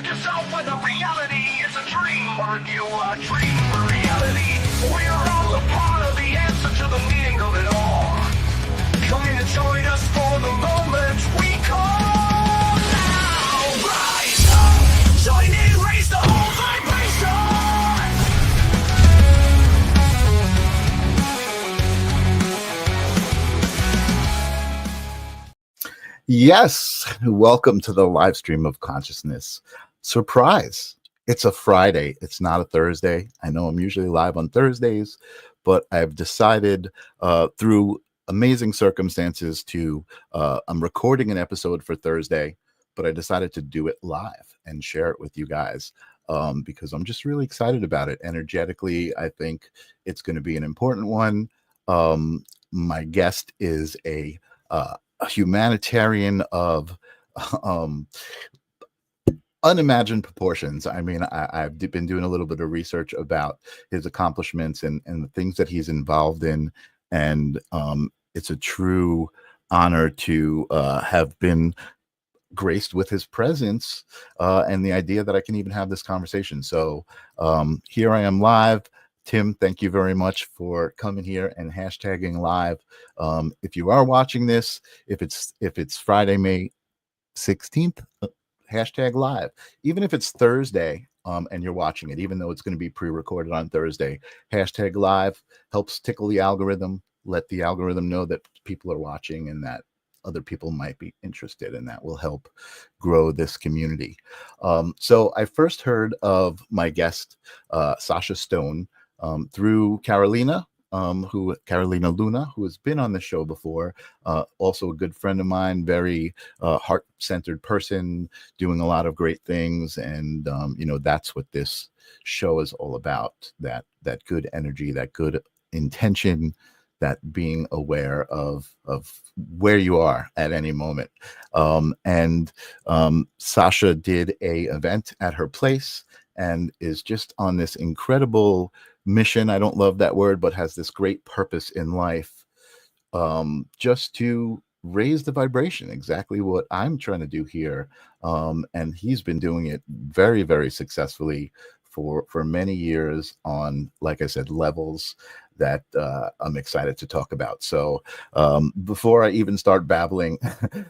yourself with a reality. It's a dream, aren't you? A dream or reality. We are all a part of the answer to the meaning of it all. Come in and join us for the moment we call now. Rise up, join in, raise the whole vibration. Yes, welcome to the live stream of consciousness. Surprise! It's a Friday. It's not a Thursday. I know I'm usually live on Thursdays, but I've decided through amazing circumstances I'm recording an episode for Thursday, but I decided to do it live and share it with you guys because I'm just really excited about it. Energetically, I think it's going to be an important one. My guest is a humanitarian of unimagined proportions. I mean, I've been doing a little bit of research about his accomplishments and the things that he's involved in. And it's a true honor to have been graced with his presence and the idea that I can even have this conversation. So here I am live. Tim, thank you very much for coming here and hashtagging live. If you are watching this, if it's Friday, May 16th, hashtag live. Even if it's Thursday and you're watching it, even though it's going to be pre-recorded on Thursday, hashtag live helps tickle the algorithm, let the algorithm know that people are watching and that other people might be interested, and that will help grow this community. So I first heard of my guest, Sacha Stone, through Carolina Luna, who has been on the show before, also a good friend of mine, very heart-centered person, doing a lot of great things. And, that's what this show is all about, that good energy, that good intention, that being aware of where you are at any moment. Sacha did a event at her place and is just on this incredible mission. I don't love that word, but has this great purpose in life, just to raise the vibration, exactly what I'm trying to do here. And he's been doing it very, very successfully for many years on, like I said, levels that I'm excited to talk about. So before I even start babbling,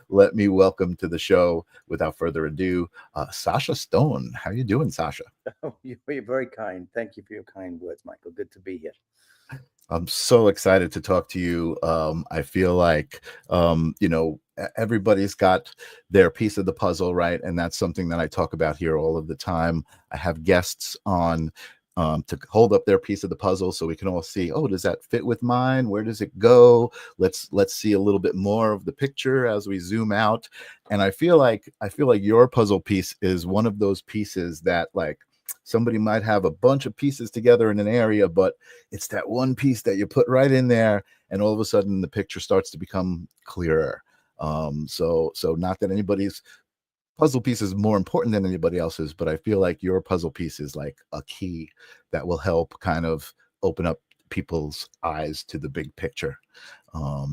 let me welcome to the show, without further ado, Sacha Stone. How are you doing, Sacha? Oh, you're very kind. Thank you for your kind words, Michael. Good to be here. I'm so excited to talk to you. I feel like, everybody's got their piece of the puzzle, right? And that's something that I talk about here all of the time. I have guests on to hold up their piece of the puzzle so we can all see, oh, does that fit with mine? Where does it go? Let's see a little bit more of the picture as we zoom out. And I feel like your puzzle piece is one of those pieces that, like, somebody might have a bunch of pieces together in an area, but it's that one piece that you put right in there, and all of a sudden the picture starts to become clearer. So not that anybody's puzzle piece is more important than anybody else's, but I feel like your puzzle piece is like a key that will help kind of open up people's eyes to the big picture. Well,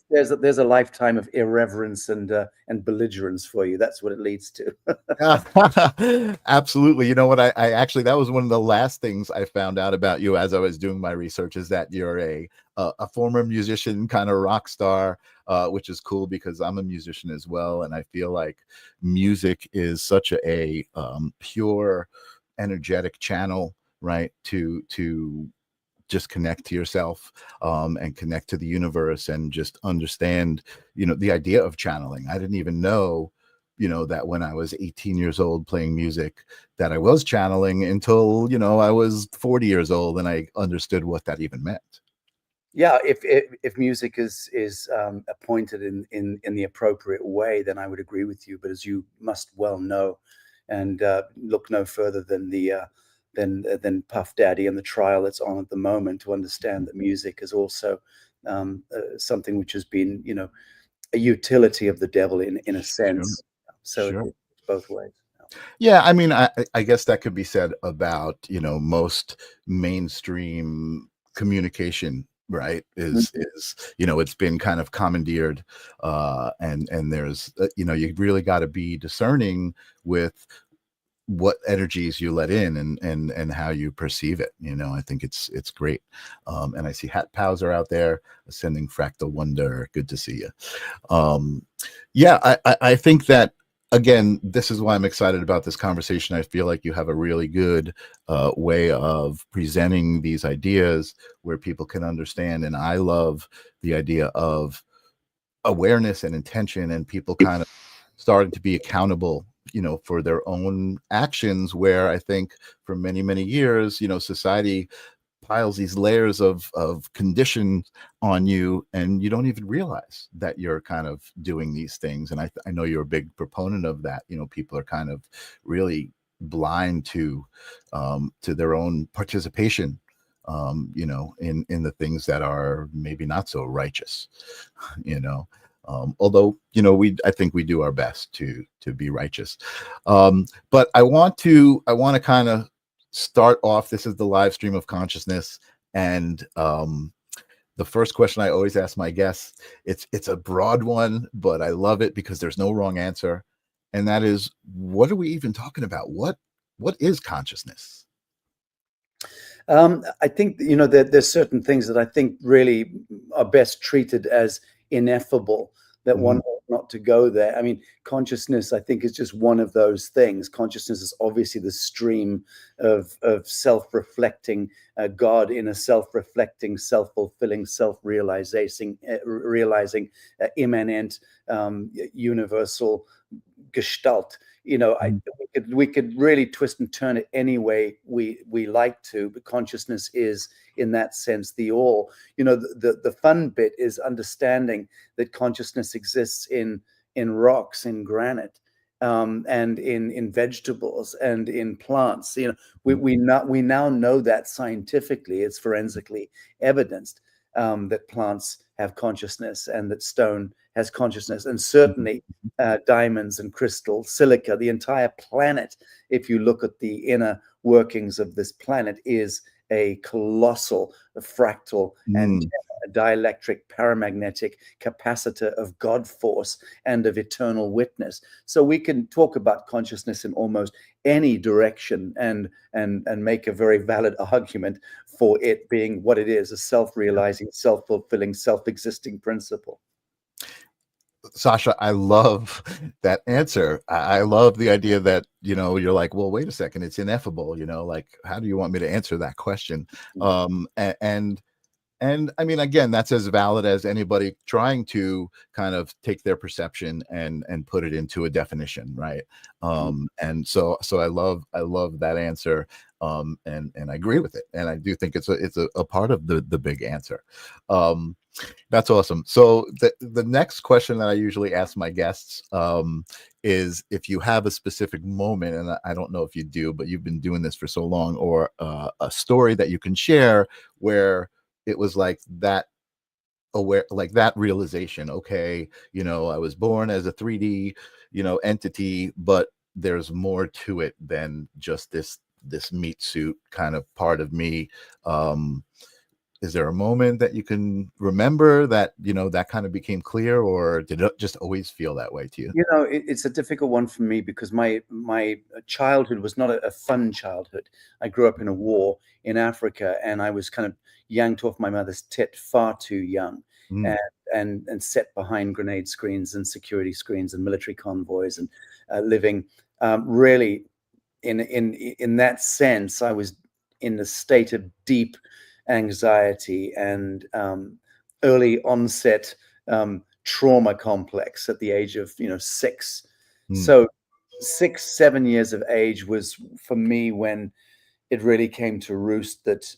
there's a lifetime of irreverence and belligerence for you. That's what it leads to. Absolutely. You know what? I actually, that was one of the last things I found out about you as I was doing my research, is that you're a former musician, kind of rock star, which is cool because I'm a musician as well, and I feel like music is such a pure, energetic channel, right? To just connect to yourself and connect to the universe and just understand, the idea of channeling. I didn't even know, that when I was 18 years old playing music, that I was channeling until, I was 40 years old and I understood what that even meant. Yeah, if music is appointed in the appropriate way, then I would agree with you. But as you must well know, and look no further than than Puff Daddy and the trial that's on at the moment, to understand that music is also something which has been, a utility of the devil in a sense. So Sure. It's both ways. Yeah, I mean, I guess that could be said about, most mainstream communication, right? Is it's been kind of commandeered, and there's you really got to be discerning with what energies you let in, and how you perceive it. I think it's great. And I see Hat Pals are out there, Ascending Fractal Wonder. Good to see you. Yeah, I think that, again, this is why I'm excited about this conversation. I feel like you have a really good way of presenting these ideas where people can understand. And I love the idea of awareness and intention, and people kind of starting to be accountable, for their own actions, where I think for many, many years, society piles these layers of conditions on you, and you don't even realize that you're kind of doing these things. And I know you're a big proponent of that. People are kind of really blind to their own participation, in the things that are maybe not so righteous. you know Although, I think we do our best to be righteous. But I want to kind of start off. This is the live stream of consciousness, and the first question I always ask my guests, it's a broad one, but I love it because there's no wrong answer, and that is, what are we even talking about? What is consciousness? I think, there's certain things that I think really are best treated as ineffable, that one ought not to go there. I mean, consciousness, I think, is just one of those things. Consciousness is obviously the stream of self-reflecting God in a self-reflecting, self-fulfilling, self-realizing, realizing immanent, universal gestalt. We could really twist and turn it any way we like to, but consciousness is, in that sense, the all. The fun bit is understanding that consciousness exists in rocks, in granite, and in vegetables and in plants. We now know that scientifically. It's forensically evidenced, that plants have consciousness and that stone has consciousness, and certainly diamonds and crystal, silica, the entire planet, if you look at the inner workings of this planet, is a colossal fractal and dielectric paramagnetic capacitor of God force and of eternal witness. So we can talk about consciousness in almost any direction and make a very valid argument for it being what it is, a self-realizing, self-fulfilling, self-existing principle. Sacha, I love that answer. I love the idea that, you're like, well, wait a second, it's ineffable, like, how do you want me to answer that question? And I mean, again, that's as valid as anybody trying to kind of take their perception and put it into a definition, right? And so I love that answer, and I agree with it, and I do think it's a part of the big answer. That's awesome. So the next question that I usually ask my guests is, if you have a specific moment, and I don't know if you do, but you've been doing this for so long, or a story that you can share where it was like that realization. Okay, I was born as a 3D, entity, but there's more to it than just this meat suit kind of part of me. Is there a moment that you can remember that, that kind of became clear, or did it just always feel that way to you? It's a difficult one for me because my childhood was not a fun childhood. I grew up in a war in Africa, and I was kind of yanked off my mother's tit far too young, and set behind grenade screens and security screens and military convoys, and living really in that sense. I was in a state of deep anxiety and early onset trauma complex at the age of 6. So 6-7 years of age was for me when it really came to roost that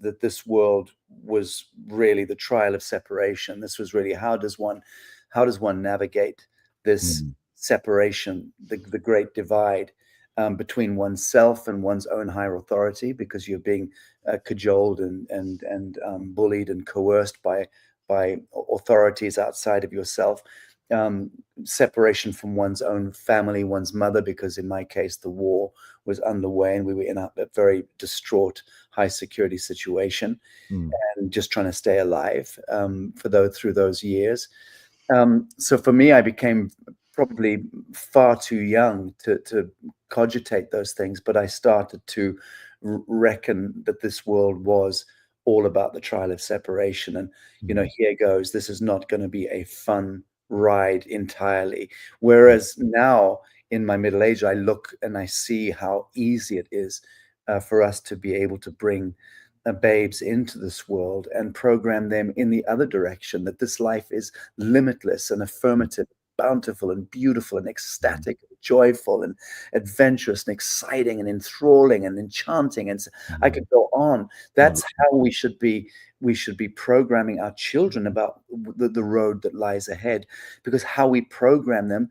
that this world was really the trial of separation. This was really, how does one navigate this separation, the great divide between oneself and one's own higher authority, because you're being cajoled and bullied and coerced by authorities outside of yourself. Separation from one's own family, one's mother, because in my case the war was underway and we were in a very distraught, high security situation, and just trying to stay alive through those years. So for me, I became probably far too young to cogitate those things, but I started to reckon that this world was all about the trial of separation. And, you know, here goes, this is not going to be a fun ride entirely. Whereas now in my middle age, I look and I see how easy it is for us to be able to bring babes into this world and program them in the other direction, that this life is limitless and affirmative, bountiful and beautiful and ecstatic, and joyful and adventurous and exciting and enthralling and enchanting. And I could go on. That's how we should be programming our children about the road that lies ahead, because how we program them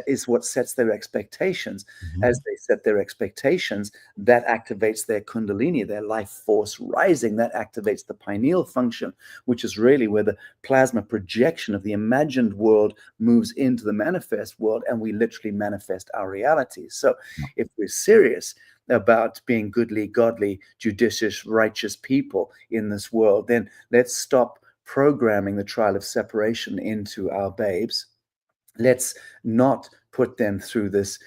is what sets their expectations. As they set their expectations, that activates their kundalini, their life force rising. That activates the pineal function, which is really where the plasma projection of the imagined world moves into the manifest world, and we literally manifest our realities. So if we're serious about being goodly, godly, judicious, righteous people in this world, then let's stop programming the trial of separation into our babes. Let's not put them through this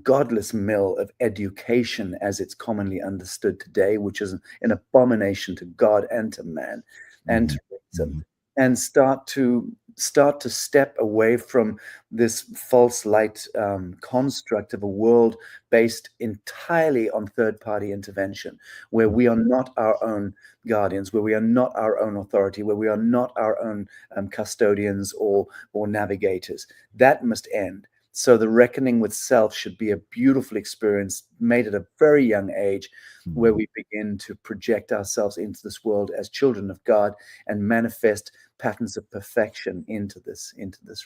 godless mill of education as it's commonly understood today, which is an abomination to God and to man and to reason, and start to step away from this false light construct of a world based entirely on third-party intervention, where we are not our own guardians, where we are not our own authority, where we are not our own custodians or navigators. That must end. So the reckoning with self should be a beautiful experience made at a very young age, where we begin to project ourselves into this world as children of God and manifest patterns of perfection into this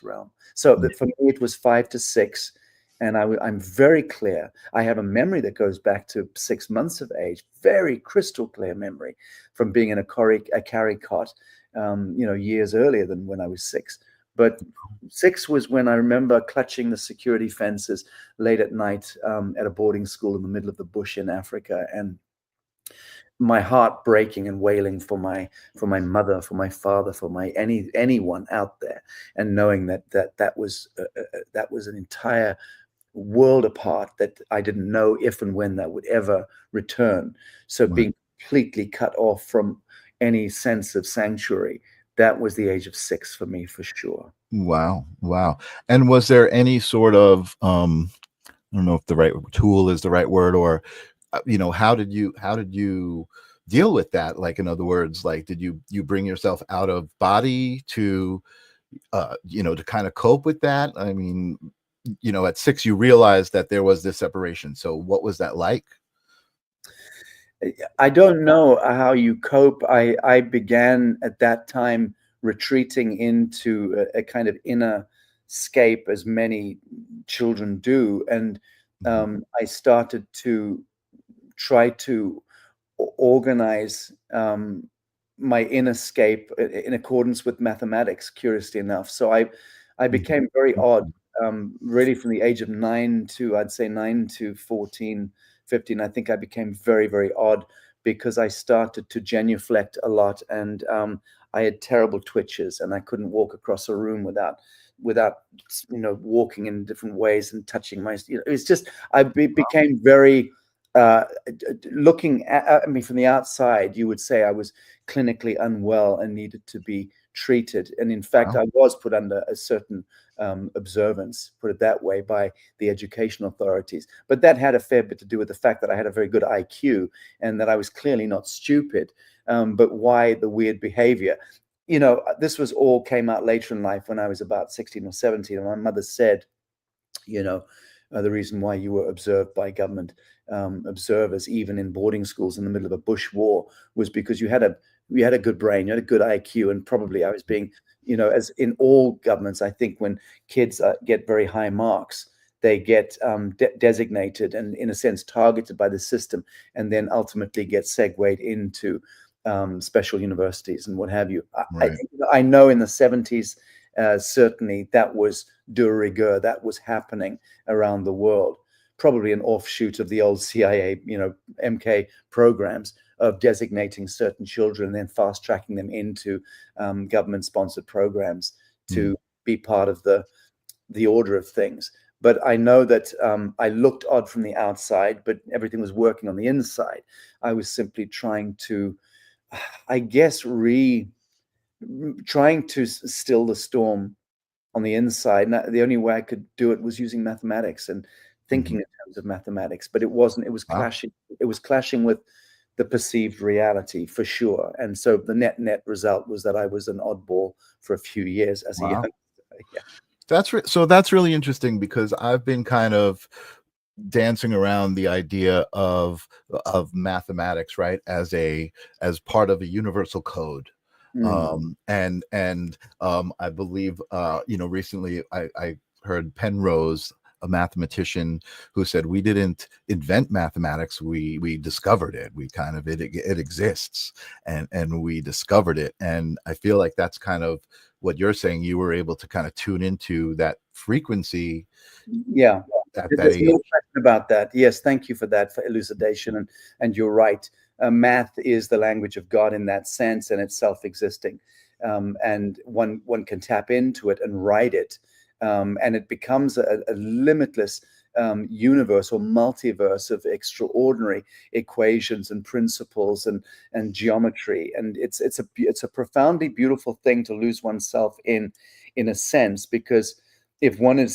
realm. So for me, it was 5 to 6. And I'm very clear. I have a memory that goes back to 6 months of age, very crystal clear memory from being in a carry cot, years earlier than when I was 6. But 6 was when I remember clutching the security fences late at night at a boarding school in the middle of the bush in Africa, and my heart breaking and wailing for my mother, for my father, for anyone out there, and knowing that was an entire world apart that I didn't know if and when that would ever return. So being completely cut off from any sense of sanctuary, that was the age of 6 for me, for sure. Wow. And was there any sort of I don't know if the right tool is the right word, or how did you deal with that? Like, in other words, like, did you bring yourself out of body to to kind of cope with that? I mean, at 6 you realized that there was this separation. So what was that like? I don't know how you cope. I began at that time retreating into a kind of inner scape, as many children do. And I started to try to organize my inner scape in accordance with mathematics, curiously enough. So I became very odd, really from the age of 9 to 14, 15. I think I became very, very odd, because I started to genuflect a lot, and I had terrible twitches, and I couldn't walk across a room without walking in different ways and touching my, it's just, I became very, looking at me from the outside, you would say I was clinically unwell and needed to be treated. And in fact, I was put under a certain observance, put it that way, by the education authorities. But that had a fair bit to do with the fact that I had a very good IQ and that I was clearly not stupid. But why the weird behavior? This was all came out later in life, when I was about 16 or 17. And my mother said, the reason why you were observed by government observers, even in boarding schools in the middle of a bush war, was because you had a good brain, you had a good IQ, and probably I was being, as in all governments, I think when kids get very high marks, they get designated and, in a sense, targeted by the system, and then ultimately get segued into special universities and what have you. Right. I know in the 70s, certainly that was de rigueur, that was happening around the world. Probably an offshoot of the old CIA, MK programs of designating certain children and then fast tracking them into government sponsored programs to be part of the order of things. but I know that I looked odd from the outside, but everything was working on the inside. I was simply trying to, I guess, trying to still the storm on the inside. And the only way I could do it was using mathematics and thinking in terms of mathematics. But it wasn't. It was Wow. clashing. It was clashing with the perceived reality for sure. And so the net result was that I was an oddball for a few years as a Wow. young. Yeah. So that's really interesting, because I've been kind of dancing around the idea of mathematics, right, as part of a universal code. I believe recently I heard Penrose, a mathematician, who said we didn't invent mathematics, we discovered it. We kind of it exists, and we discovered it. And I feel like that's kind of what you're saying. You were able to kind of tune into that frequency Yeah, at that there's age. no question about that. Yes, thank you for that, for elucidation. And you're right. Math is the language of God in that sense, and it's self-existing. And one can tap into it and write it, and it becomes a limitless universe or multiverse of extraordinary equations and principles and geometry. And it's a profoundly beautiful thing to lose oneself in a sense, because if one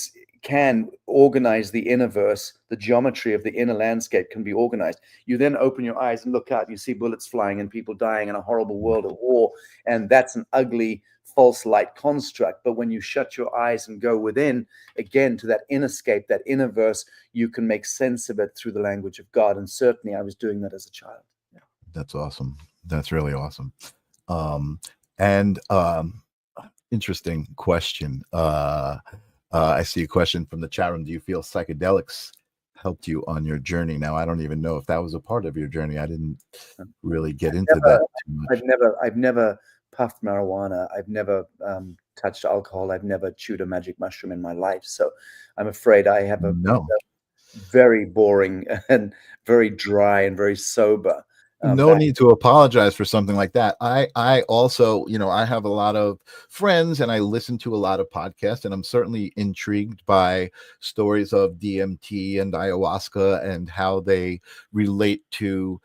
can organize the inner verse, the geometry of the inner landscape can be organized. You then open your eyes and look out, and you see bullets flying and people dying in a horrible world of war. And that's an ugly, false light construct. But when you shut your eyes and go within, again, to that innerscape, that inner verse, you can make sense of it through the language of God. And certainly I was doing that as a child. Yeah. That's awesome. That's really awesome. And interesting question. I see a question from the chat room. Do you feel psychedelics helped you on your journey? Now, I don't even know if that was a part of your journey. I didn't really get into that too much. I've never puffed marijuana. I've never touched alcohol. I've never chewed a magic mushroom in my life. So I'm afraid I have a No. very boring and very dry and very sober. No need to apologize for something like that. I also, I have a lot of friends and I listen to a lot of podcasts, and I'm certainly intrigued by stories of DMT and ayahuasca and how they relate to,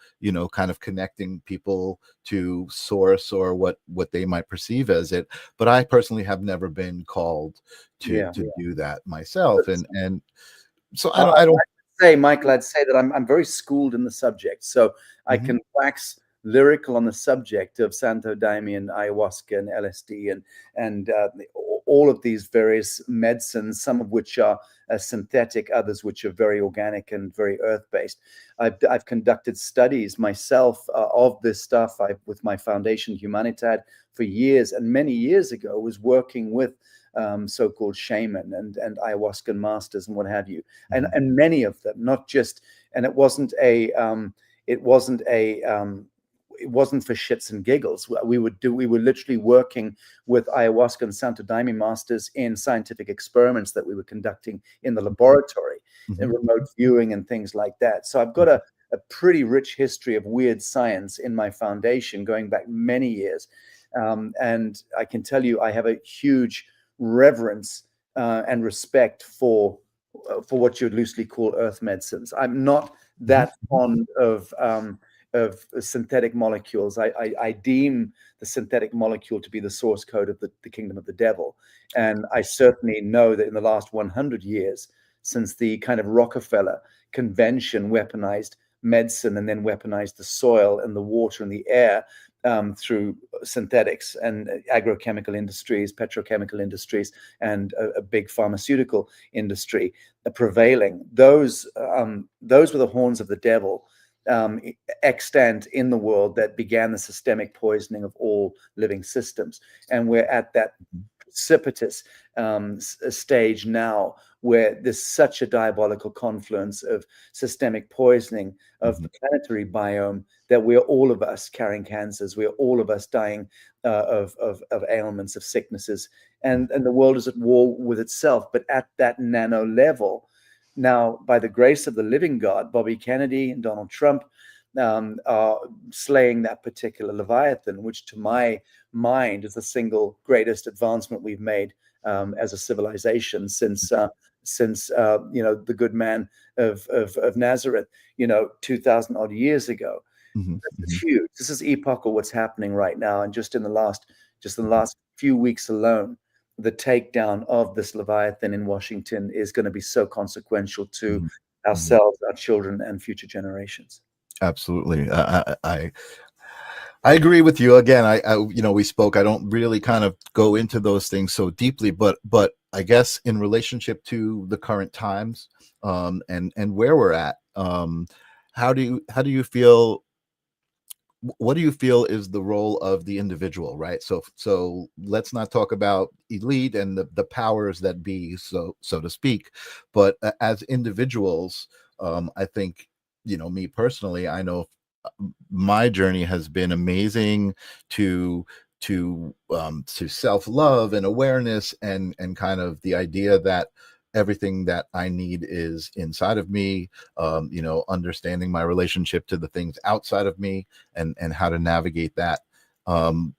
kind of connecting people to source or what they might perceive as it. But I personally have never been called to do that myself. And so I don't say, Michael, I'd say that I'm very schooled in the subject, so I can wax lyrical on the subject of Santo Daime and ayahuasca and LSD and all of these various medicines, some of which are synthetic, others which are very organic and very earth-based. I've conducted studies myself of this stuff. With my foundation Humanitad for years, and many years ago was working with so-called shaman and ayahuasca masters and what have you, and many of them, not just. And it wasn't for shits and giggles. We were literally working with ayahuasca and Santo Daime masters in scientific experiments that we were conducting in the laboratory, and remote viewing and things like that. So I've got a pretty rich history of weird science in my foundation going back many years. And I can tell you, I have a huge reverence and respect for what you would loosely call earth medicines. I'm not that fond of synthetic molecules. I deem the synthetic molecule to be the source code of the kingdom of the devil. And I certainly know that in the last 100 years, since the kind of Rockefeller convention weaponized medicine and then weaponized the soil and the water and the air through synthetics and agrochemical industries, petrochemical industries, and a big pharmaceutical industry prevailing. Those were the horns of the devil extant in the world that began the systemic poisoning of all living systems. And we're at that precipitous stage now where there's such a diabolical confluence of systemic poisoning of the planetary biome that we're all of us carrying cancers. We're all of us dying of ailments, of sicknesses, and the world is at war with itself, but at that nano level. Now, by the grace of the living God, Bobby Kennedy and Donald Trump are slaying that particular Leviathan, which to my mind is the single greatest advancement we've made as a civilization since since the good man of Nazareth, 2,000 odd years ago. Mhm, This is mhm, huge. This is epochal what's happening right now, and just in the last few weeks alone, the takedown of this Leviathan in Washington is going to be so consequential to mhm, mhm. ourselves, our children, and future generations. Absolutely. I agree with you. Again, we spoke. I don't really kind of go into those things so deeply, but I guess in relationship to the current times, and where we're at, how do you feel? What do you feel is the role of the individual, right? So let's not talk about elite and the powers that be, so to speak, but as individuals, I think, me personally, I know my journey has been amazing to to self-love and awareness, and kind of the idea that everything that I need is inside of me, understanding my relationship to the things outside of me, and how to navigate that. um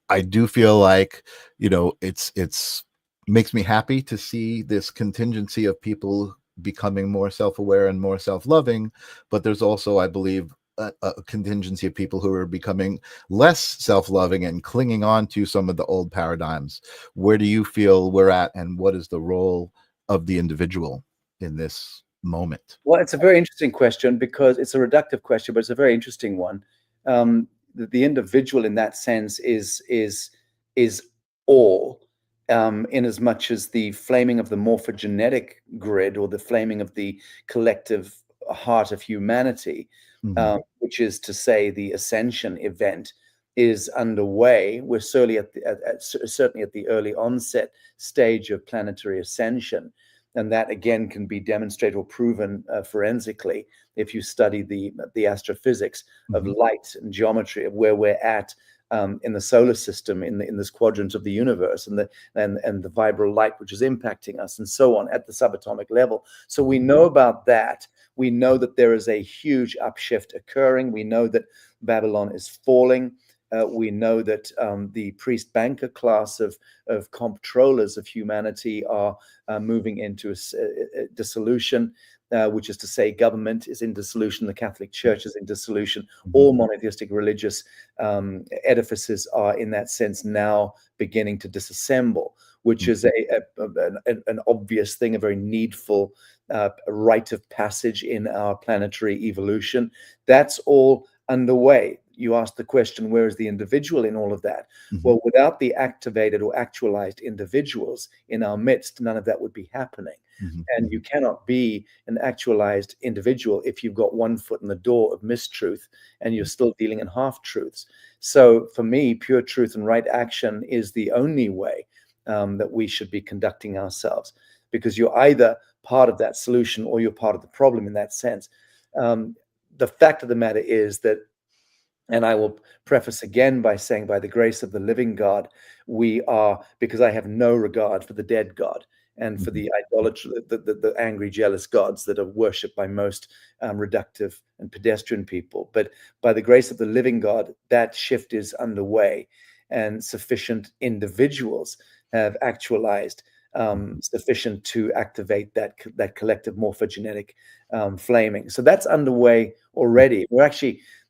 I do feel like, it's makes me happy to see this contingency of people becoming more self-aware and more self-loving, but there's also, I believe, a contingency of people who are becoming less self-loving and clinging on to some of the old paradigms. Where do you feel we're at, and what is the role of the individual in this moment? Well, it's a very interesting question because it's a reductive question, but it's a very interesting one. The individual, in that sense, is all, in as much as the flaming of the morphogenetic grid, or the flaming of the collective heart of humanity, Hmm. which is to say, the ascension event is underway. We're certainly at the early onset stage of planetary ascension. And that again can be demonstrated or proven forensically if you study the astrophysics of Hmm. light and geometry of where we're at in the solar system, in this quadrant of the universe, and the vibral light which is impacting us, and so on at the subatomic level. So we know about that. We know that there is a huge upshift occurring. We know that Babylon is falling. We know that the priest banker class of comptrollers of humanity are moving into a dissolution, which is to say, government is in dissolution, the Catholic Church is in dissolution. Hmm. All monotheistic religious edifices are, in that sense, now beginning to disassemble, which is an obvious thing, a very needful rite of passage in our planetary evolution. That's all underway. You asked the question, where is the individual in all of that? Hmm. Well, without the activated or actualized individuals in our midst, none of that would be happening. Hmm. And you cannot be an actualized individual if you've got one foot in the door of mistruth and you're still dealing in half truths. So for me, pure truth and right action is the only way that we should be conducting ourselves, because you're either part of that solution or you're part of the problem in that sense. The fact of the matter is that, and I will preface again by saying, by the grace of the living God, we are, because I have no regard for the dead God and for Hmm. the idolatry, the angry, jealous gods that are worshipped by most reductive and pedestrian people. But by the grace of the living God, that shift is underway, and sufficient individuals have actualized sufficient to activate that collective morphogenetic flaming. So that's underway already.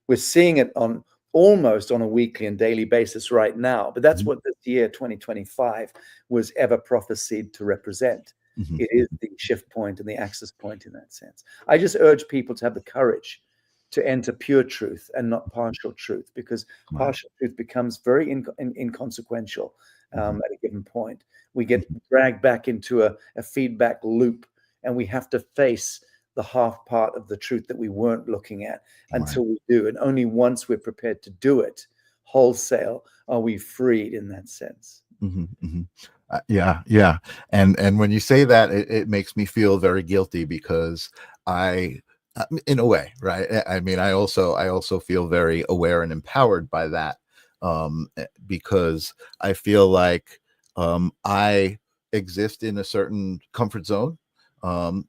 We're seeing it on almost on a weekly and daily basis right now. But that's Hmm. what this year 2025 was ever prophesied to represent. Hmm. It is the shift point and the axis point in that sense. I just urge people to have the courage to enter pure truth and not partial truth, because Right. partial truth becomes very inconsequential Hmm. at a given point. We get dragged back into a feedback loop, and we have to face the half part of the truth that we weren't looking at Right. until we do. And only once we're prepared to do it wholesale are we freed in that sense. Hmm. Hmm. Yeah, yeah. And when you say that, it makes me feel very guilty, because I, in a way, right? I mean, I also feel very aware and empowered by that, because I feel like, I exist in a certain comfort zone.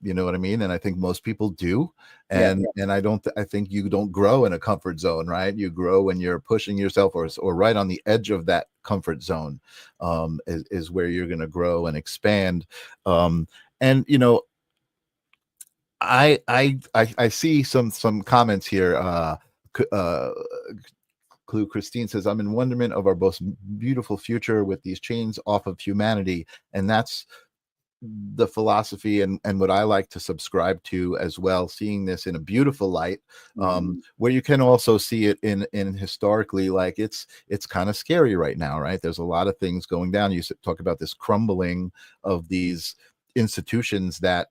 You know what I mean? And I think most people do. Yeah, And I think you don't grow in a comfort zone, right? You grow when you're pushing yourself, or right on the edge of that comfort zone, is where you're going to grow and expand. And I see some comments here. Clue Christine says, I'm in wonderment of our most beautiful future with these chains off of humanity. And that's the philosophy and what I like to subscribe to as well, seeing this in a beautiful light, where you can also see it in historically, like it's kind of scary right now, right? There's a lot of things going down. You talk about this crumbling of these institutions that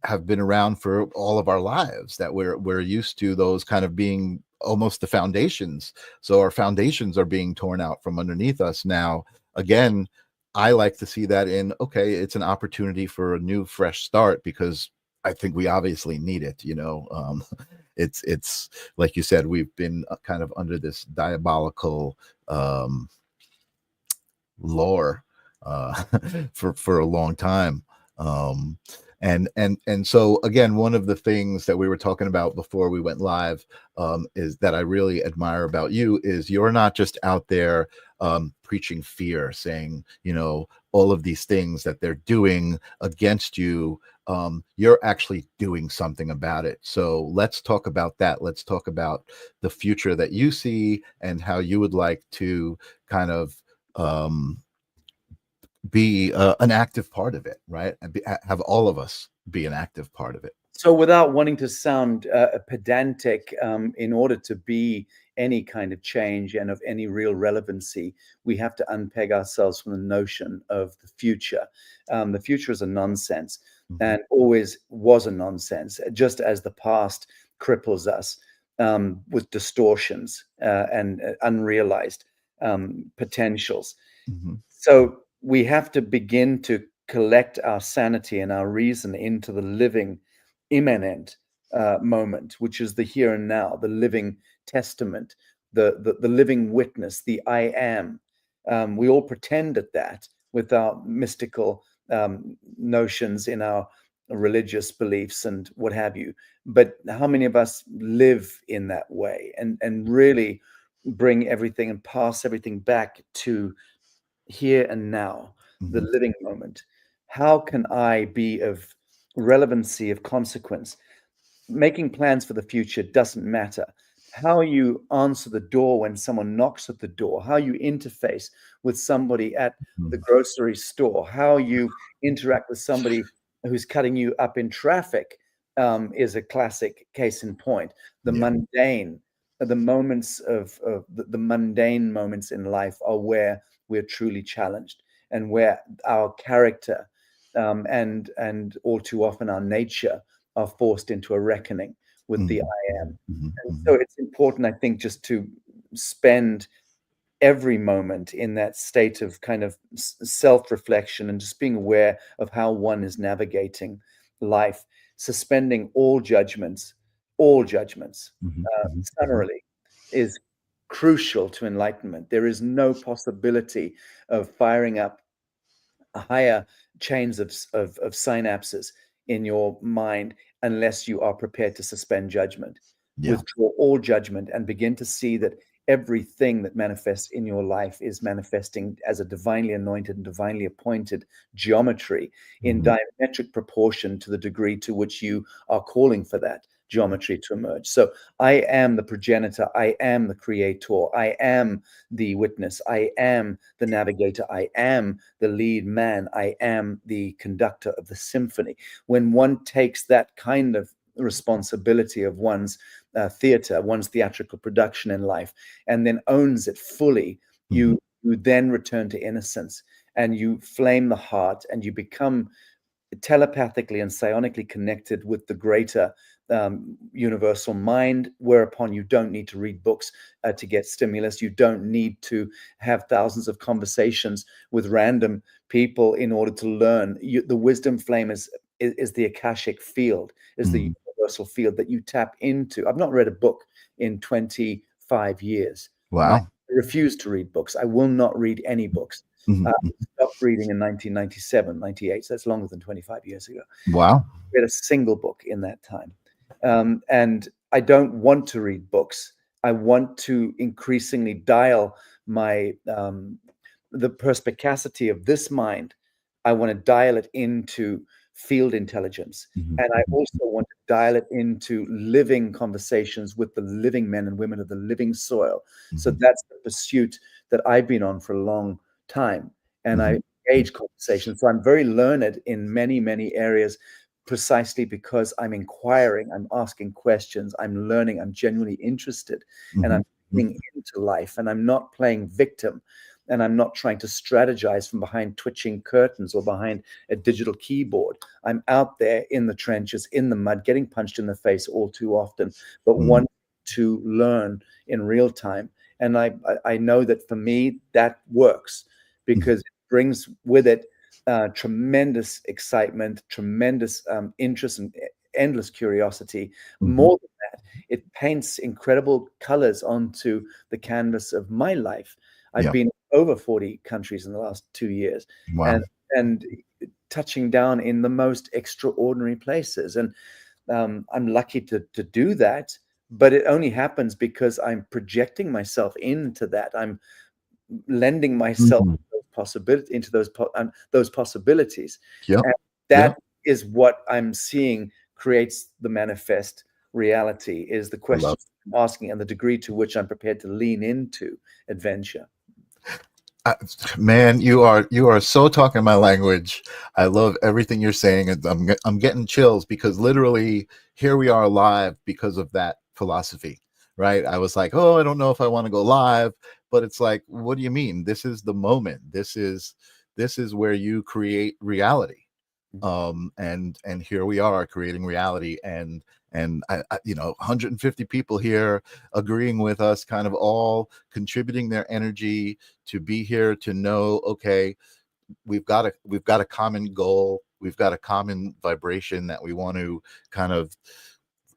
have been around for all of our lives, that we're used to those kind of being almost the foundations. So our foundations are being torn out from underneath us now. Again, I like to see that in, okay, it's an opportunity for a new fresh start, because I think we obviously need it. It's like you said, we've been kind of under this diabolical lore for a long time. And so again, one of the things that we were talking about before we went live, is that I really admire about you is you're not just out there preaching fear, saying all of these things that they're doing against you. You're actually doing something about it. So let's talk about that. Let's talk about the future that you see and how you would like to kind of be an active part of it, right? And have all of us be an active part of it. So without wanting to sound pedantic, in order to be any kind of change and of any real relevancy, we have to unpeg ourselves from the notion of the future. The future is a nonsense, and always was a nonsense, just as the past cripples us with distortions and unrealized potentials. So we have to begin to collect our sanity and our reason into the living, immanent moment, which is the here and now, the living testament, the living witness, the I am. We all pretend at that with our mystical notions in our religious beliefs and what have you. But how many of us live in that way and really bring everything and pass everything back to here and now, the living moment? How can I be of relevancy, of consequence? Making plans for the future doesn't matter. How you answer the door when someone knocks at the door, how you interface with somebody at the grocery store, how you interact with somebody who's cutting you up in traffic, is a classic case in point. The mundane, the moments of the mundane moments in life are where we're truly challenged, and where our character and all too often our nature are forced into a reckoning with the I am. And so it's important, I think, just to spend every moment in that state of kind of self-reflection and just being aware of how one is navigating life, suspending all judgments, summarily, is crucial to enlightenment. There is no possibility of firing up higher chains of synapses in your mind unless you are prepared to suspend judgment. Withdraw all judgment and begin to see that everything that manifests in your life is manifesting as a divinely anointed and divinely appointed geometry in diametric proportion to the degree to which you are calling for that geometry to emerge. So I am the progenitor, I am the creator, I am the witness, I am the navigator, I am the lead man, I am the conductor of the symphony. When one takes that kind of responsibility of one's theater, one's theatrical production in life, and then owns it fully, you then return to innocence, and you flame the heart, and you become telepathically and psionically connected with the greater universal mind, whereupon you don't need to read books to get stimulus. You don't need to have thousands of conversations with random people in order to learn. The wisdom flame is the Akashic field, is the universal field that you tap into. I've not read a book in 25 years. Wow. I refuse to read books. I will not read any books. I stopped reading in 1997, 98. So that's longer than 25 years ago. Wow. I read a single book in that time. And I don't want to read books. I want to increasingly dial my the perspicacity of this mind. I want to dial it into field intelligence. Mhm. And I also want to dial it into living conversations with the living men and women of the living soil. So Mhm. that's the pursuit that I've been on for a long time. And I Mhm. engage conversations. So I'm very learned in many, many areas precisely because I'm inquiring, I'm asking questions, I'm learning, I'm genuinely interested, and I'm Mhm. looking into life, and I'm not playing victim, and I'm not trying to strategize from behind twitching curtains or behind a digital keyboard. I'm out there in the trenches, in the mud, getting punched in the face all too often, but Mhm. wanting to learn in real time. And I know that for me, that works Mhm. because it brings with it tremendous excitement, tremendous interest, and endless curiosity. Mhm. More than that, it paints incredible colors onto the canvas of my life. I've Yeah. been over 40 countries in the last 2 years, Wow. and touching down in the most extraordinary places. And I'm lucky to do that, but it only happens because I'm projecting myself into that. I'm lending myself Mhm. possibility into those possibilities, Yep. and Yep. that is what I'm seeing creates the manifest reality. Is the I love question I'm asking and the degree to which I'm prepared to lean into adventure. I, man, you are so talking my language. I love everything you're saying, and I'm getting chills because literally here we are live because of that philosophy, right? I was like, oh, I don't know if I want to go live, but it's like, what do you mean? This is the moment. This is where you create reality, and here we are creating reality, and I 150 people here agreeing with us, kind of all contributing their energy to be here, to know, okay, we've got a common goal, we've got a common vibration that we want to kind of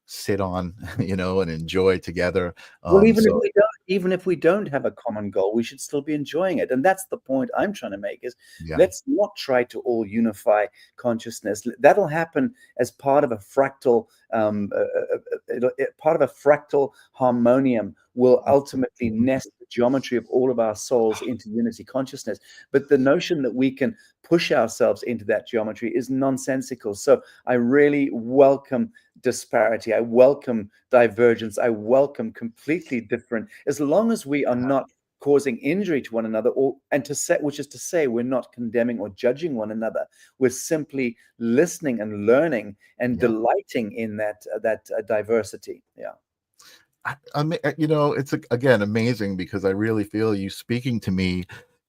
sit on, and enjoy together. Well, So even if we don't have a common goal, we should still be enjoying it. And that's the point I'm trying to make is yeah. let's not try to all unify consciousness. That'll happen as part of a fractal, part of a fractal harmonium will ultimately nest the geometry of all of our souls into unity consciousness. But the notion that we can push ourselves into that geometry is nonsensical. So I really welcome disparity. I welcome divergence. I welcome completely different, as long as we are not causing injury to one another, which is to say, we're not condemning or judging one another. We're simply listening and learning and Yeah. delighting in that diversity. Yeah. It's again amazing because I really feel you speaking to me,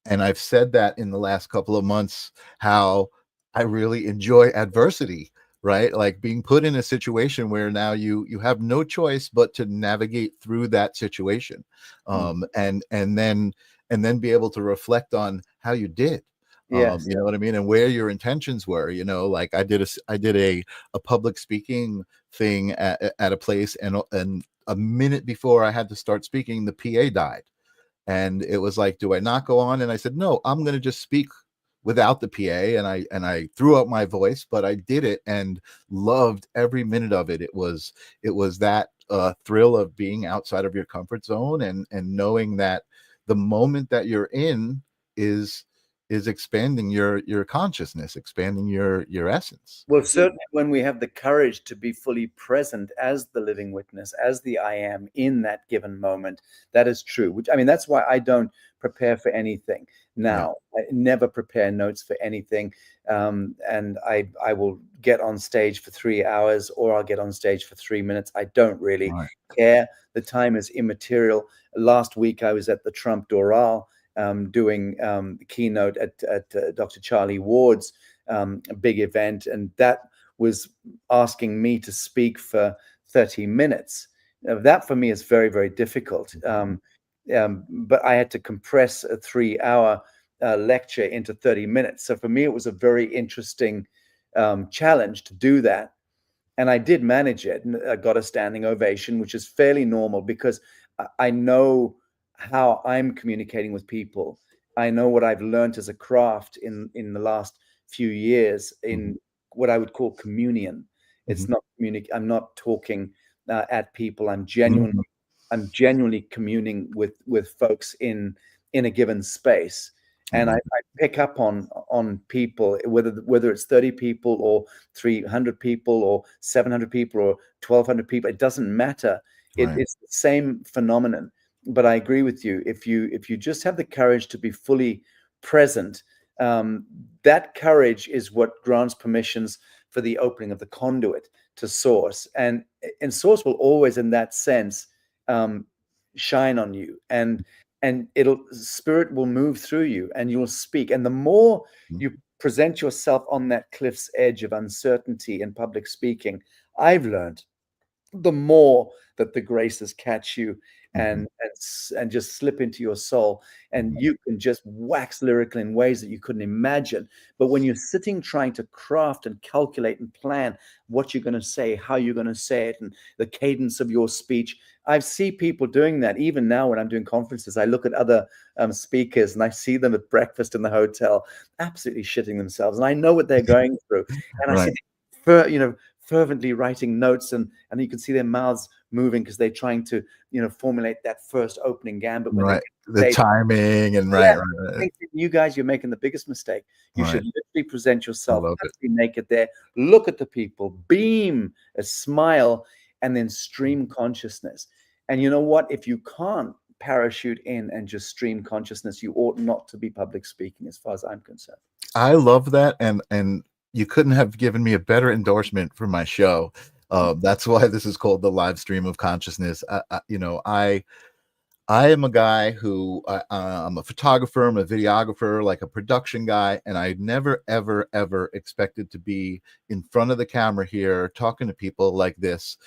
and I've said that in the last couple of months, how I really enjoy adversity, right? Like being put in a situation where now you have no choice but to navigate through that situation, Mm. and then be able to reflect on how you did. Yes. You know what I mean, and where your intentions were. Like I did a public speaking thing at a place, and a minute before I had to start speaking, the PA died. And it was like, do I not go on? And I said, no, I'm going to just speak without the PA. And I threw out my voice, but I did it and loved every minute of it. It was that thrill of being outside of your comfort zone, and knowing that the moment that you're in is expanding your consciousness, expanding your essence. Well, certainly when we have the courage to be fully present as the living witness, as the I am in that given moment, that is true. Which, I mean, that's why I don't prepare for anything Yeah. now. I never prepare notes for anything, and I will get on stage for 3 hours, or I'll get on stage for 3 minutes. I don't really Right. care. The time is immaterial. Last week I was at the Trump Doral doing the keynote at Dr. Charlie Ward's a big event, and that was asking me to speak for 30 minutes. Now, that for me is very, very difficult. But I had to compress a 3 hour lecture into 30 minutes. So for me, it was a very interesting challenge to do that. And I did manage it, and I got a standing ovation, which is fairly normal because I know how I'm communicating with people. I know what I've learned as a craft in the last few years Mhm. in what I would call communion. It's Mhm. not I'm not talking at people. Mhm. I'm genuinely communing with folks in a given space. And I pick up on people, whether it's 30 people or 300 people or 700 people or 1,200 people. It doesn't matter. Right. It's the same phenomenon. But I agree with you. If you just have the courage to be fully present, that courage is what grants permissions for the opening of the conduit to source. And source will always, in that sense, shine on you, and spirit will move through you, and you'll speak. And the more you present yourself on that cliff's edge of uncertainty in public speaking, I've learned, the more that the graces catch you and just slip into your soul, and you can just wax lyrical in ways that you couldn't imagine. But when you're sitting trying to craft and calculate and plan what you're going to say, how you're going to say it, and the cadence of your speech, I see people doing that. Even now when I'm doing conferences, I look at other speakers and I see them at breakfast in the hotel absolutely shitting themselves, and I know what they're going through. And I see, fervently writing notes, and you can see their mouths moving because they're trying to formulate that first opening gambit. When the timing and I think you guys, you're making the biggest mistake. You should literally present yourself naked there, look at the people, beam a smile, and then stream consciousness. And you know what? If you can't parachute in and just stream consciousness, you ought not to be public speaking, as far as I'm concerned. I love that, and you couldn't have given me a better endorsement for my show. That's why this is called the live stream of consciousness. I am a guy who I'm a photographer, I'm a videographer, like a production guy, and I never, ever, ever expected to be in front of the camera here talking to people like this,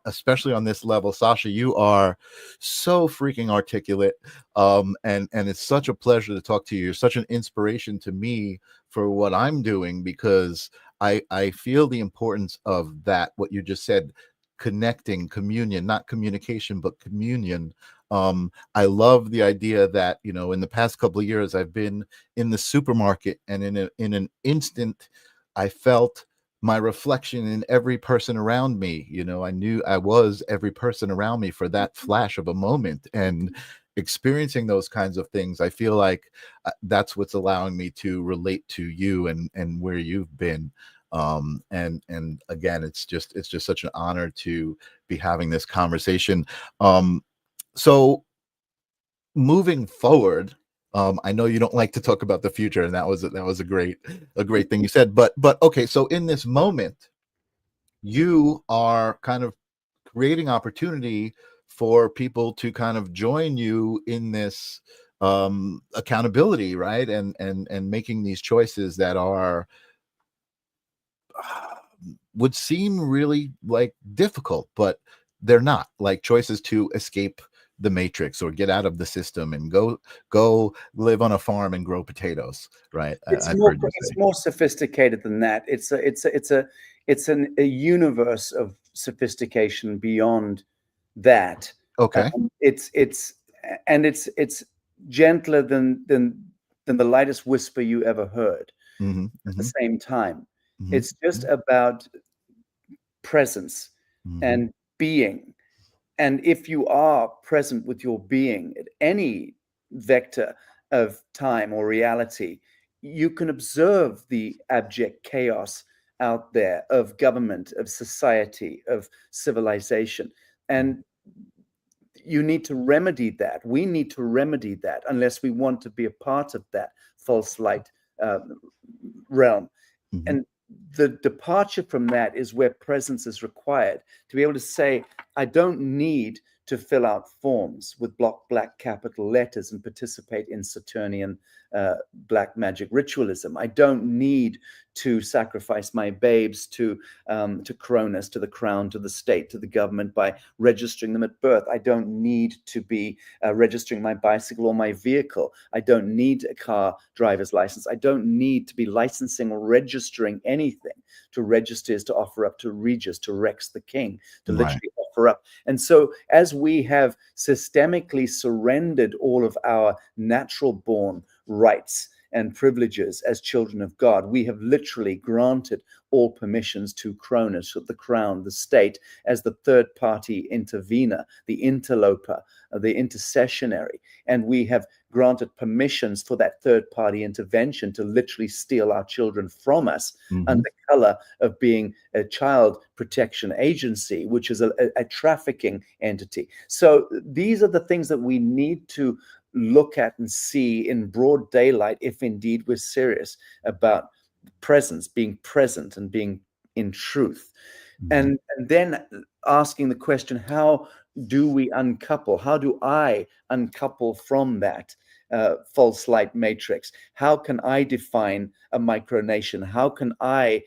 especially on this level. Sacha, you are so freaking articulate, and it's such a pleasure to talk to you. You're such an inspiration to me for what I'm doing, because I feel the importance of that, what you just said, connecting, communion, not communication, but communion. I love the idea that, in the past couple of years, I've been in the supermarket, and in an instant, I felt my reflection in every person around me. I knew I was every person around me for that flash of a moment, and experiencing those kinds of things, I feel like that's what's allowing me to relate to you and where you've been. And again, it's just such an honor to be having this conversation. So moving forward, I know you don't like to talk about the future, and that was a great thing you said. But okay, so in this moment, you are kind of creating opportunity for people to kind of join you in this accountability, right? And making these choices that are would seem really like difficult, but they're not, like choices to escape the matrix or get out of the system and go live on a farm and grow potatoes, right? It's more sophisticated than that. It's a universe of sophistication beyond that. Okay. It's gentler than the lightest whisper you ever heard. At the same time, it's just about presence and being. And if you are present with your being at any vector of time or reality, you can observe the abject chaos out there of government, of society, of civilization. And you need to remedy that. We need to remedy that, unless we want to be a part of that false light realm. And the departure from that is where presence is required, to be able to say, I don't need to fill out forms with black capital letters and participate in Saturnian black magic ritualism. I don't need to sacrifice my babes to Cronus, to the crown, to the state, to the government by registering them at birth. I don't need to be registering my bicycle or my vehicle. I don't need a car driver's license. I don't need to be licensing or registering anything. To register is to offer up to Regis, to Rex the king, to literally offer up. And so as we have systemically surrendered all of our natural born rights and privileges as children of God. We have literally granted all permissions to Cronus, the crown, the state, as the third party intervener, the interloper, the intercessionary. And we have granted permissions for that third party intervention to literally steal our children from us under color of being a child protection agency, which is a trafficking entity. So these are the things that we need to look at and see in broad daylight if indeed we're serious about presence, being present and being in truth. And then asking the question, how do we uncouple? How do I uncouple from that false light matrix? How can I define a micronation? How can I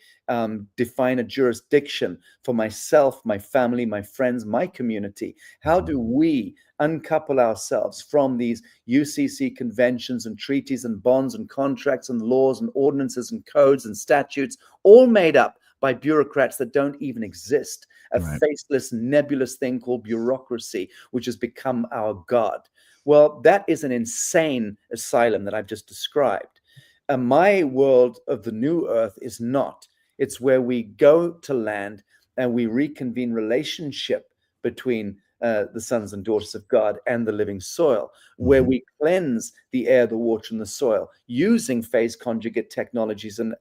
define a jurisdiction for myself, my family, my friends, my community? How do we uncouple ourselves from these UCC conventions and treaties and bonds and contracts and laws and ordinances and codes and statutes, all made up by bureaucrats that don't even exist, a faceless, nebulous thing called bureaucracy, which has become our God? Well, that is an insane asylum that I've just described. My world of the new earth is not. It's where we go to land and we reconvene relationship between the sons and daughters of God and the living soil, where we cleanse the air, the water, and the soil using phase conjugate technologies and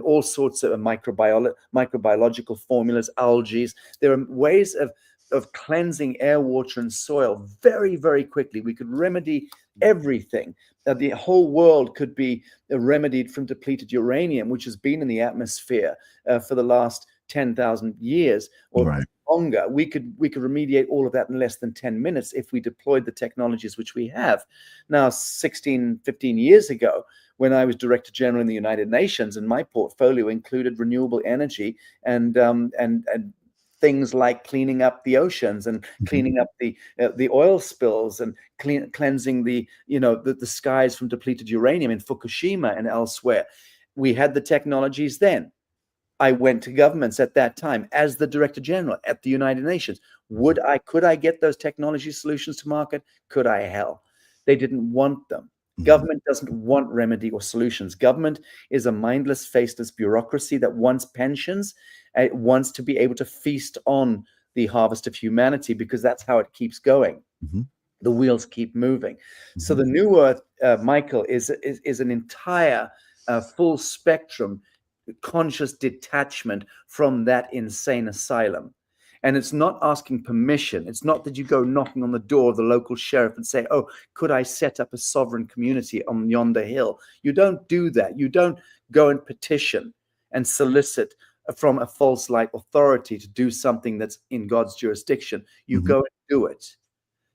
all sorts of microbiological formulas, algae. There are ways of cleansing air, water, and soil very, very quickly. We could remedy everything. The whole world could be remedied from depleted uranium, which has been in the atmosphere for the last 10,000 years or longer. We could remediate all of that in less than 10 minutes if we deployed the technologies which we have. Now, 15 years ago, when I was Director General in the United Nations, and my portfolio included renewable energy and things like cleaning up the oceans and cleaning up the oil spills and cleansing the skies from depleted uranium in Fukushima and elsewhere. We had the technologies then. I went to governments at that time as the Director General at the United Nations. Could I get those technology solutions to market? Could I? Hell, they didn't want them. Government doesn't want remedy or solutions. Government is a mindless, faceless bureaucracy that wants pensions. It wants to be able to feast on the harvest of humanity because that's how it keeps going. The wheels keep moving. So the new earth, Michael, is an entire full spectrum conscious detachment from that insane asylum. And it's not asking permission. It's not that you go knocking on the door of the local sheriff and say, oh, could I set up a sovereign community on yonder hill? You don't do that. You don't go and petition and solicit from a false light authority to do something that's in God's jurisdiction. You go and do it.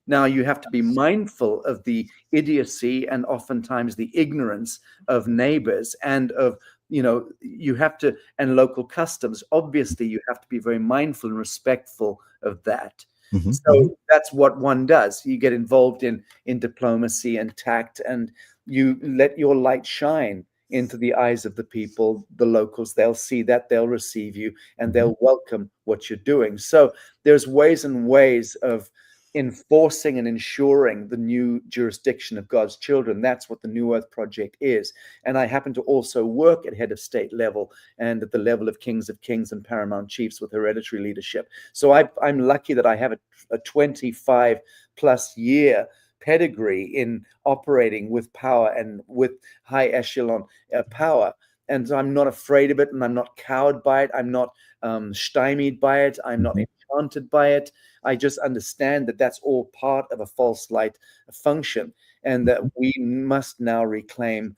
Now, you have to be mindful of the idiocy and oftentimes the ignorance of neighbors and of you have to, and local customs. Obviously, you have to be very mindful and respectful of that. So that's what one does. You get involved in diplomacy and tact, and you let your light shine into the eyes of the people, the locals. They'll see that, they'll receive you, and they'll welcome what you're doing. So there's ways and ways of enforcing and ensuring the new jurisdiction of God's children. That's what the New Earth Project is. And I happen to also work at head of state level and at the level of kings and paramount chiefs with hereditary leadership. So I'm lucky that I have a 25 plus year pedigree in operating with power and with high echelon power. And so I'm not afraid of it, and I'm not cowed by it. I'm not stymied by it. I'm not enchanted by it. I just understand that that's all part of a false light function, and that we must now reclaim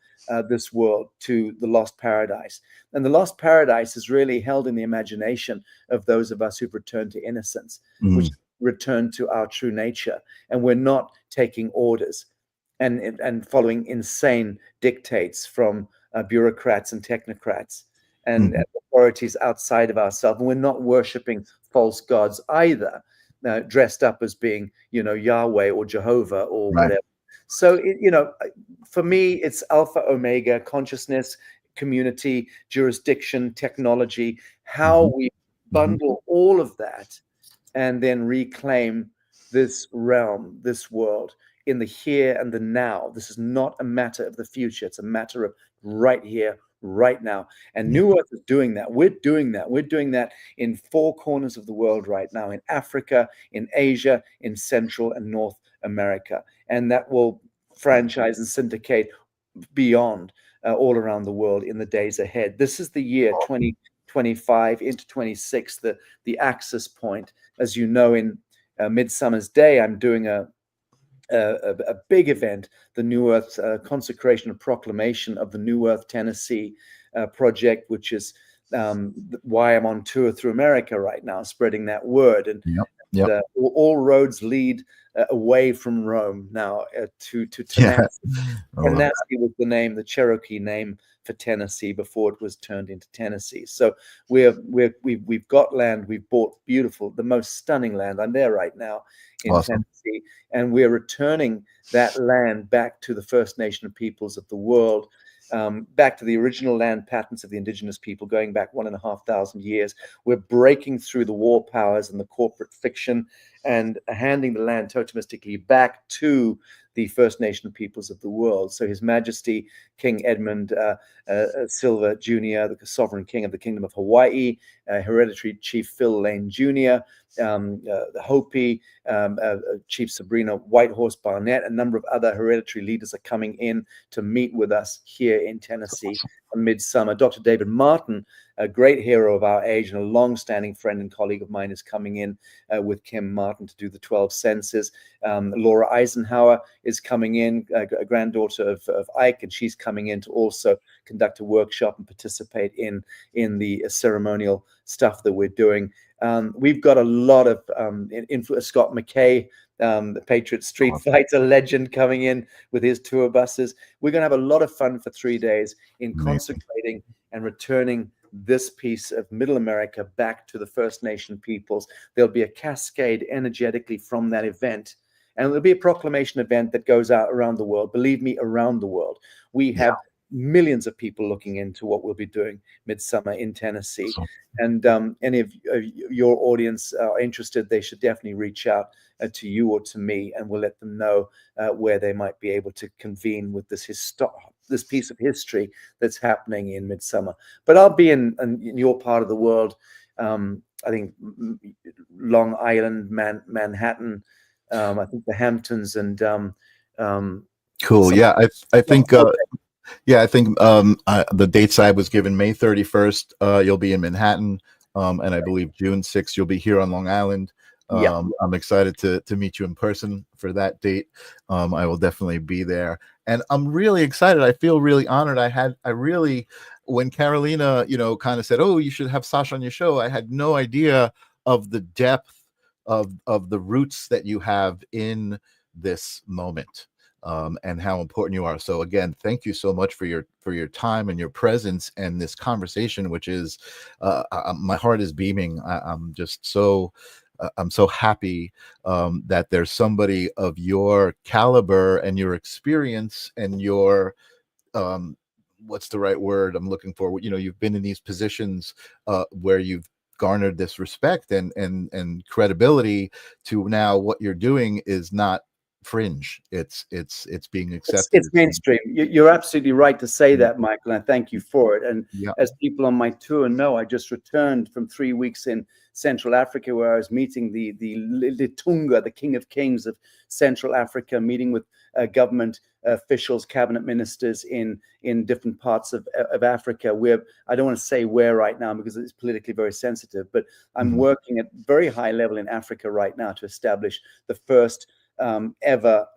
this world to the lost paradise. And the lost paradise is really held in the imagination of those of us who've returned to innocence, which return to our true nature. And we're not taking orders and following insane dictates from bureaucrats and technocrats and authorities outside of ourselves. And we're not worshiping false gods either, dressed up as being, Yahweh or Jehovah or whatever. So, for me, it's alpha, omega, consciousness, community, jurisdiction, technology, how we bundle all of that and then reclaim this realm, this world in the here and the now. This is not a matter of the future. It's a matter of right here, right now. And New Earth is doing that. We're doing that. We're doing that in 4 corners of the world right now, in Africa, in Asia, in Central and North America. And that will franchise and syndicate beyond all around the world in the days ahead. This is the year 2025 into 26, the axis point. As you know, in Midsummer's Day, I'm doing a big event, the New Earth consecration and proclamation of the New Earth Tennessee project, which is why I'm on tour through America right now, spreading that word. And all roads lead away from Rome now to Tennessee. Tennessee was the name, the Cherokee name for Tennessee before it was turned into Tennessee. So we've got land. We've bought beautiful, the most stunning land. I'm there right now in Tennessee, and we're returning that land back to the First Nation peoples of the world, back to the original land patents of the indigenous people going back 1,500 years. We're breaking through the war powers and the corporate fiction and handing the land totemistically back to the First Nation peoples of the world. So His Majesty King Edmund Silver Jr., the sovereign king of the Kingdom of Hawaii, Hereditary Chief Phil Lane Jr., the Hopi, Chief Sabrina Whitehorse Barnett, a number of other hereditary leaders are coming in to meet with us here in Tennessee on Midsummer. Dr. David Martin, a great hero of our age and a long-standing friend and colleague of mine, is coming in with Kim Martin to do the 12 senses. Laura Eisenhower is coming in, a granddaughter of Ike, and she's coming in to also conduct a workshop and participate in the ceremonial stuff that we're doing. We've got a lot of Scott McKay, the Patriot Street Fighter legend, coming in with his tour buses. We're going to have a lot of fun for 3 days in consecrating and returning this piece of Middle America back to the First Nation peoples. There'll be a cascade energetically from that event, and there'll be a proclamation event that goes out around the world. Believe me, around the world. We have millions of people looking into what we'll be doing Midsummer in Tennessee. And any of your audience are interested, they should definitely reach out to you or to me, and we'll let them know where they might be able to convene with this piece of history that's happening in Midsummer. But I'll be in your part of the world. I think Long Island, Manhattan, I think the Hamptons, and cool. Yeah, I think I think the dates I was given, May 31st, you'll be in Manhattan, and I believe June 6th you'll be here on Long Island. I'm excited to meet you in person for that date. I will definitely be there, and I'm really excited. I feel really honored. When Carolina, kind of said, "Oh, you should have Sacha on your show," I had no idea of the depth of the roots that you have in this moment. And how important you are. So again, thank you so much for your time and your presence and this conversation, which is my heart is beaming. I'm just so I'm so happy that there's somebody of your caliber and your experience and your what's the right word I'm looking for? You've been in these positions where you've garnered this respect and credibility to now what you're doing is not fringe. It's being accepted. It's mainstream. You're absolutely right to say that, Michael, and I thank you for it. And as people on my tour know, I just returned from 3 weeks in Central Africa, where I was meeting the Litunga, the King of Kings of Central Africa, meeting with government officials, cabinet ministers in different parts of Africa. I don't want to say where right now because it's politically very sensitive, but I'm working at very high level in Africa right now to establish the first ever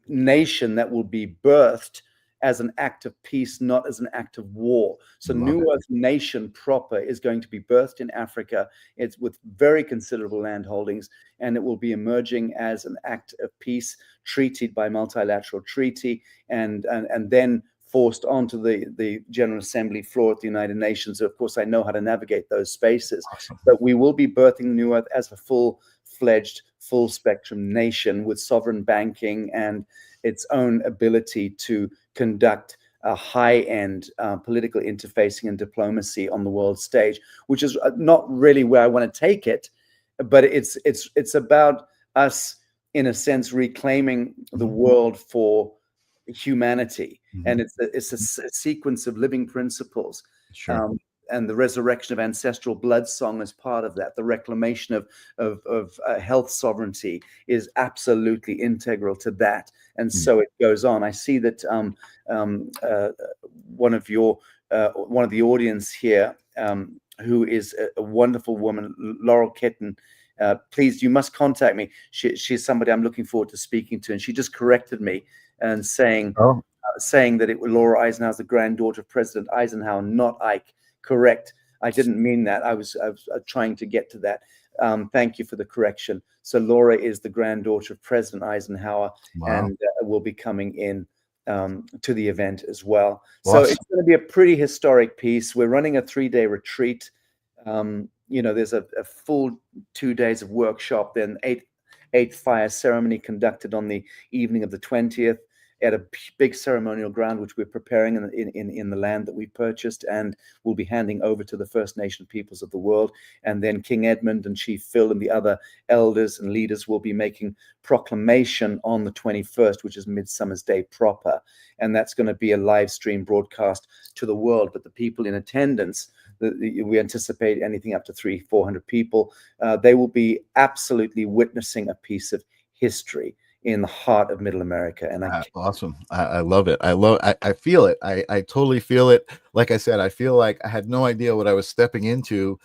nation that will be birthed as an act of peace, not as an act of war. So New Earth Nation proper is going to be birthed in Africa. It's with very considerable land holdings, and it will be emerging as an act of peace, treated by multilateral treaty, and then forced onto the General Assembly floor at the United Nations. So of course, I know how to navigate those spaces. But we will be birthing New Earth as a full-fledged, full-spectrum nation with sovereign banking and its own ability to conduct a high-end political interfacing and diplomacy on the world stage, which is not really where I want to take it, but it's about us in a sense, reclaiming the Mhm. world for humanity. And Mhm. it's a sequence of living principles. Sure. Um, and the resurrection of ancestral blood song is part of that. The reclamation of health sovereignty is absolutely integral to that, and Mm. so it goes on. I see that um, uh, one of the audience here, who is a wonderful woman, Laurel Kitten. Please, you must contact me. She's somebody I'm looking forward to speaking to, and she just corrected me and Oh, saying that Laura Eisenhower's the granddaughter of President Eisenhower, not Ike. Correct. I didn't mean that. I was trying to get to that. Thank you for the correction. So Laura is the granddaughter of President Eisenhower, wow. and will be coming in to the event as well. So Awesome. it's going to be a pretty historic piece. We're running a 3-day retreat. There's a full 2 days of workshop, then eighth fire ceremony conducted on the evening of the 20th at a big ceremonial ground, which we're preparing in the land that we purchased, and we'll be handing over to the First Nation peoples of the world. And then King Edmund and Chief Phil and the other elders and leaders will be making proclamation on the 21st, which is Midsummer's Day proper. And that's going to be a live stream broadcast to the world. But the people in attendance, we anticipate anything up to 300-400 people. They will be absolutely witnessing a piece of history in the heart of Middle America. And Awesome. I love it. I feel it. I totally feel it. Like I said, I feel like I had no idea what I was stepping into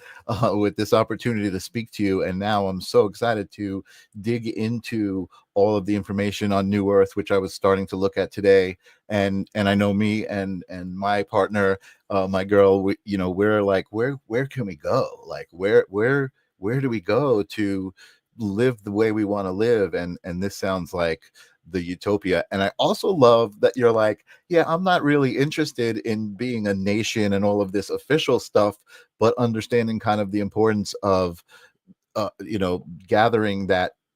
with this opportunity to speak to you. And now I'm so excited to dig into all of the information on New Earth, which I was starting to look at today. And I know me and my partner, my girl, we're like, where can we go? Like, where do we go to live the way we want to live? And this sounds like the utopia. And I also love that you're like, yeah, I'm not really interested in being a nation and all of this official stuff, but understanding kind of the importance of gathering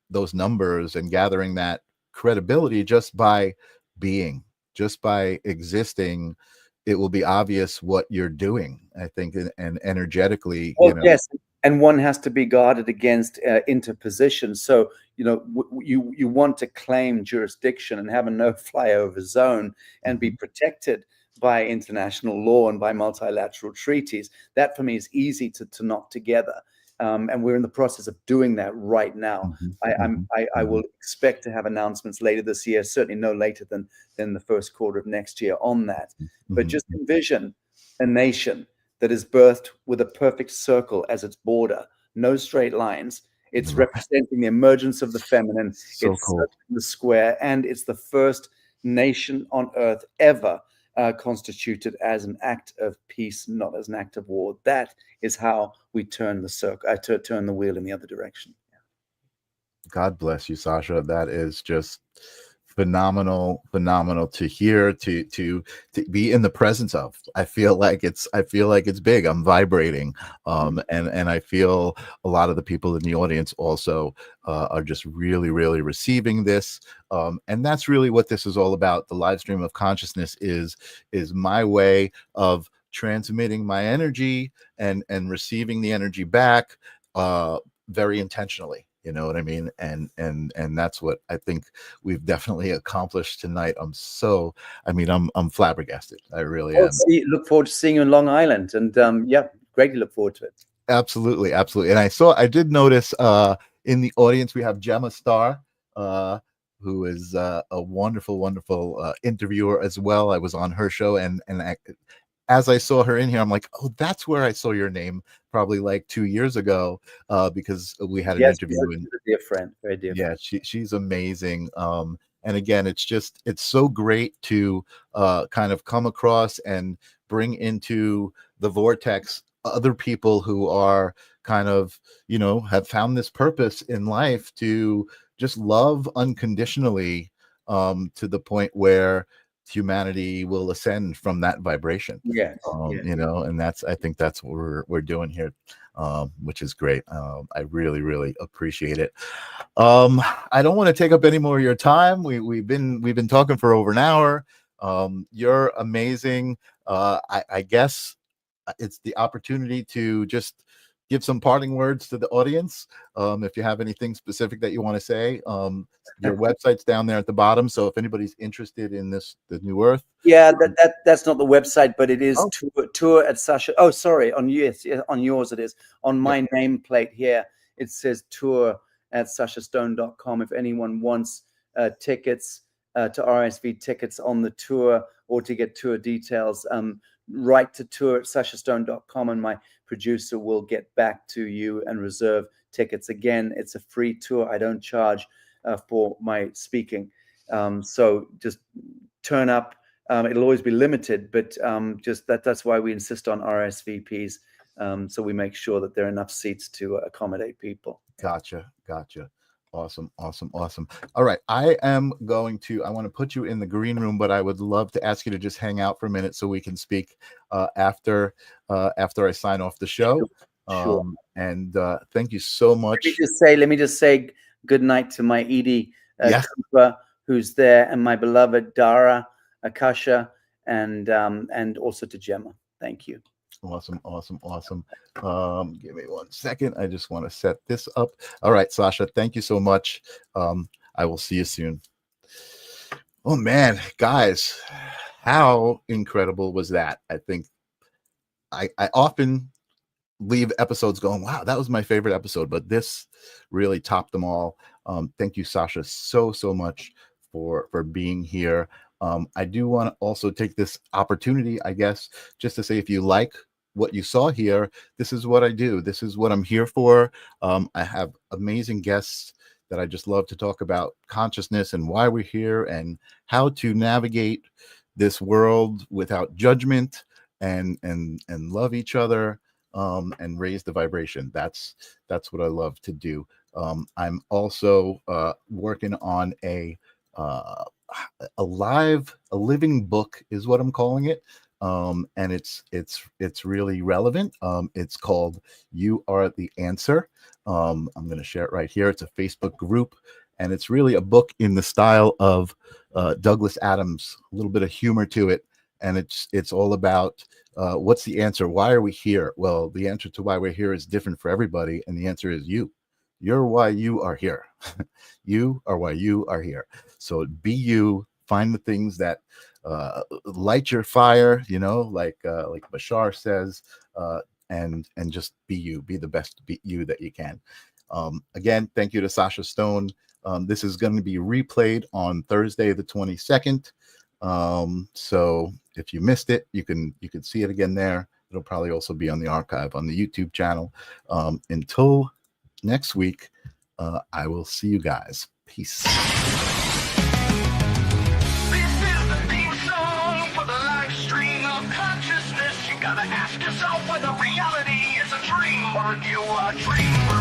those numbers and gathering that credibility just by being, just by existing. It will be obvious what you're doing, I think, and energetically, well, yes, and one has to be guarded against interposition. So, you want to claim jurisdiction and have a no-fly over zone and be protected by international law and by multilateral treaties. That, for me, is easy to knock together. And we're in the process of doing that right now. I will expect to have announcements later this year, certainly no later than the first quarter of next year on that. But just envision a nation that is birthed with a perfect circle as its border, no straight lines. It's representing the emergence of the feminine. So It's cool. the square, and it's the first nation on earth ever constituted as an act of peace, not as an act of war. That is how we turn the circle, turn the wheel in the other direction. God bless you, Sacha. That is just phenomenal to hear, to be in the presence of. I feel like it's big. I'm vibrating. And I feel a lot of the people in the audience also are just really, really receiving this. And that's really what this is all about. The live stream of consciousness is my way of transmitting my energy and receiving the energy back very intentionally. You know what I mean? And that's what I think we've definitely accomplished tonight. I'm flabbergasted. I really am. Look forward to seeing you in Long Island, and greatly look forward to it. Absolutely. And I did notice in the audience we have Gemma Starr, who is a wonderful interviewer as well. I was on her show, and as I saw her in here, I'm like, oh, that's where I saw your name probably like 2 years ago, because we had an interview. She's a dear friend, very dear friend. She's amazing. And again, it's so great to kind of come across and bring into the vortex other people who are kind of, have found this purpose in life to just love unconditionally, to the point where humanity will ascend from that vibration. Yes. And I think that's what we're doing here, which is great. I really, really appreciate it. I don't want to take up any more of your time. We've been talking for over an hour. You're amazing. I guess it's the opportunity to just give some parting words to the audience. If you have anything specific that you want to say, your website's down there at the bottom. So if anybody's interested in the New Earth, Yeah, that's not the website, but it is Oh. tour at Sacha. Oh, sorry, on on yours it is. On my nameplate here, it says tour at sachastone.com. If anyone wants tickets to RSV tickets on the tour or to get tour details, write to tour at sachastone.com, and my producer will get back to you and reserve tickets. Again, it's a free tour. I don't charge for my speaking. So just turn up. It'll always be limited, but just that's why we insist on RSVPs. So we make sure that there are enough seats to accommodate people. Gotcha. Awesome. All right. I want to put you in the green room, but I would love to ask you to just hang out for a minute so we can speak after I sign off the show. Sure. And thank you so much. Let me just say good night to my Edie Cooper, who's there, and my beloved Dara, Akasha, and also to Gemma. Thank you. Awesome. Give me 1 second. I just want to set this up. All right, Sacha, thank you so much. I will see you soon. Oh man, guys, how incredible was that? I think I often leave episodes going, wow, that was my favorite episode, but this really topped them all. Thank you, Sacha, so much for being here. I do want to also take this opportunity, I guess, just to say, if you like what you saw here, this is what I do. This is what I'm here for. I have amazing guests that I just love to talk about consciousness and why we're here and how to navigate this world without judgment and love each other and raise the vibration. That's what I love to do. I'm also working on a living book is what I'm calling it. And it's really relevant. It's called You Are the Answer. I'm going to share it right here. It's a Facebook group, and it's really a book in the style of Douglas Adams, a little bit of humor to it. And it's all about what's the answer? Why are we here? Well, the answer to why we're here is different for everybody. And the answer is you. You're why you are here. You are why you are here. So be you. Find the things that light your fire, like Bashar says, and just be you. Be the best you that you can. Again, thank you to Sacha Stone. This is going to be replayed on Thursday, the 22nd. So if you missed it, you can see it again there. It'll probably also be on the archive on the YouTube channel. Until next week, I will see you guys. Peace. This is the theme song for the live stream of consciousness. You gotta ask yourself whether reality is a dream or you are dreaming.